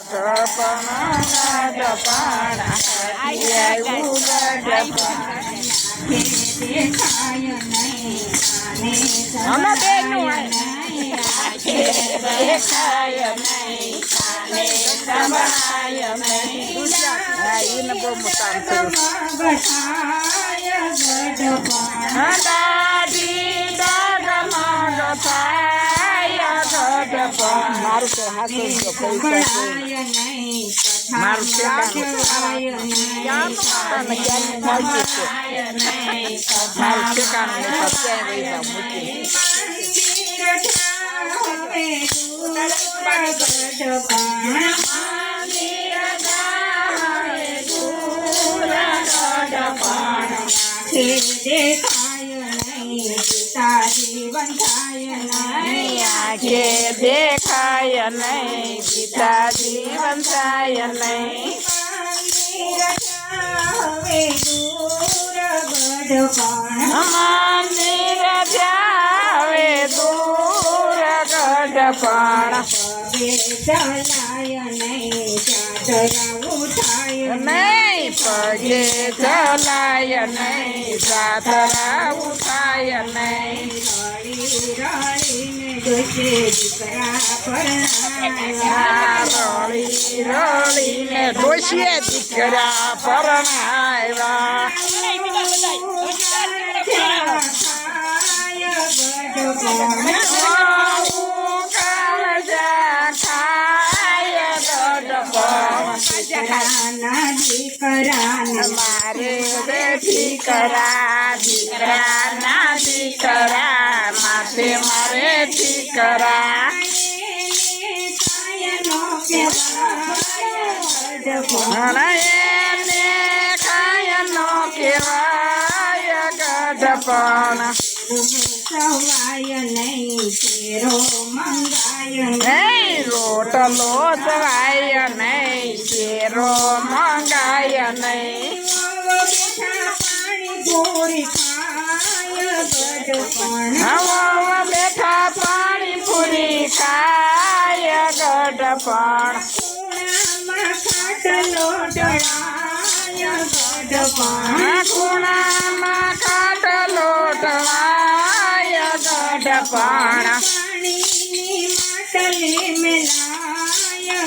ગઢપણ ગઢપણ આવ્યું ગઢપણ દેખાય નહીં અમે બેનું દેખાય નહીં સંભળાય નહીં એને બહુ મોટા બધાય ગઢપણ દાદી દાદા થાય ગઢપણ મારું તો હાથું જો પૈસા મારું ઠેકાણું મારું ઠેકાણું દેખાય નહીં પિતાજી બંધાય નહીં આંખે દેખાય નહીં પિતાજી વંચાય નહીં હવે દૂર ગઢપણ મંદિર જાવે દૂર ગઢપણ પગે ચલાય નહીં ચાદરા ઉઠાય નહીં પગે ચલાય નહીં સાતરા ઉઠાય નહીં રળીને ડોસે દીકરા પરણાવ્યા રળી રળીને ડોશીએ દીકરા પરણાવ્યા મારે બેઠી કરા દીકરાના દીકરા માથે મારે દીકરા એને કાયનો કહેવાય ગઢપણ સવાય નહીં તેરો મંગાય નહીં રોટલો દવાય નહીં શેરો મંગાય નહીં પાણી પૂરી ખાય ગઢપણ હવા બેઠા પાણી પૂરી ખાય ગઢપણ ખૂણામાં ખાટલો ઢળાય ગઢપણ ખૂણામાં કાટલો ઢળાય ગઢપણ પાણીની માટલી મેલાય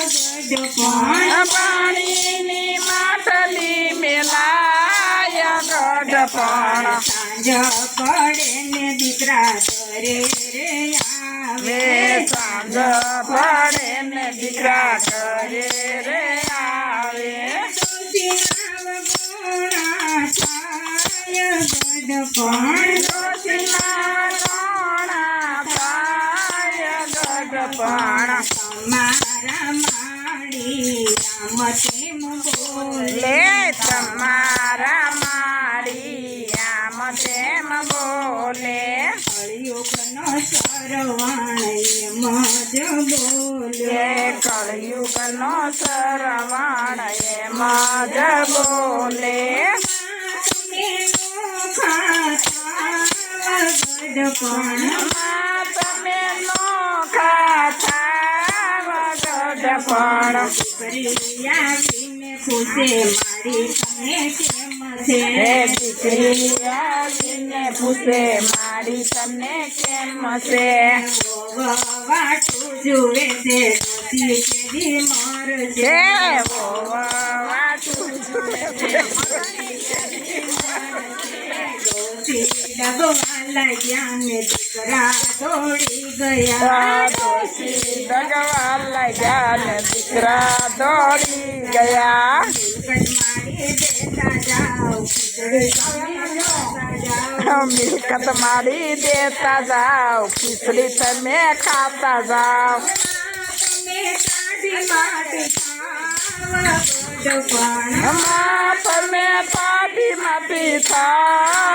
ગઢપણ પાણીની માટલી મેલાય ગઢપણ સાંજ પડે ને દીકરા ઘરે રે આવે સાંજ પડે ને દીકરા ઘરે રે આવે ગઢપણ ડોશીના રોણા થાય ગઢપણ મારા માડી આમ તેમ બોલે લે તમારા માડી આમ તેમ બોલે કળિયુગનો સરવાણ એમ જ બોલે કળયુગનો સરવાણ એમ જ બોલે ગઢપણ તમે નોખા થાવ ગઢપણ દીકરી આવીને પૂછે મારી તમે કેમ છે હે દીકરી આવીને પૂછે મારી તને કેમ છે વાટું જુએ છે ડોસી કેદી મરશે વાટું ડગવા લાગ્યા ને દીકરા દોડી ગયા ડોશી ડગવા લાગ્યા ને દીકરા દોડી ગયા મિલકત મારી દેતા જાઓ મિલકત મારી દેતા જાઓ ખીચડી તમે ખાતા જાઓ તમે પાટી માંથી થાવ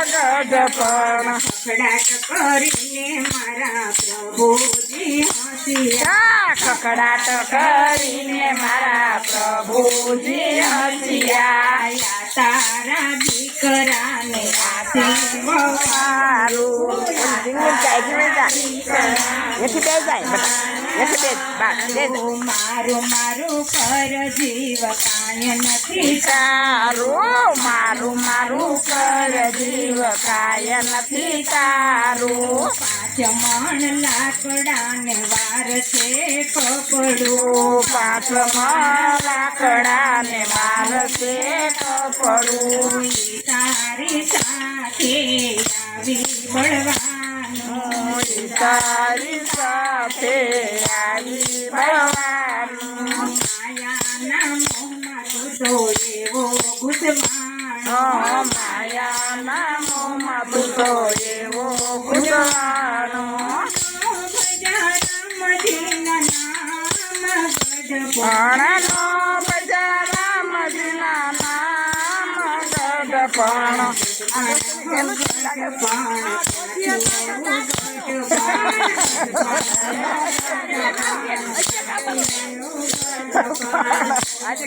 ગઢપણ ખકડાટ કરીને મારા પ્રભુજી હસ્યા ખકડાટ કરીને મારા પ્રભુજી હસ્યા તારા દીકરાને હાથે વવારું મારું હેઠી બે જાય બધા હેઠી બે બસ બે મારું મારું કર જીવ કાંઈ નથી તારું મારું મારું કર જીવ કાય નથી તારું પાંચ મણ લાકડાને વાર છે કપડું 5 મણ લાકડાને મારશે કપડું તારી સાથે આવી બળવાનું તારી સાથે આવી બળવાનું માયાના મોહમાં તો એવો ગુજવાનો માયાના મોંમાં તું તો એવો ગુજવાનો રામજીના નામ ગઢ પણનો બજારામજીના નામ ગઢપણ આજે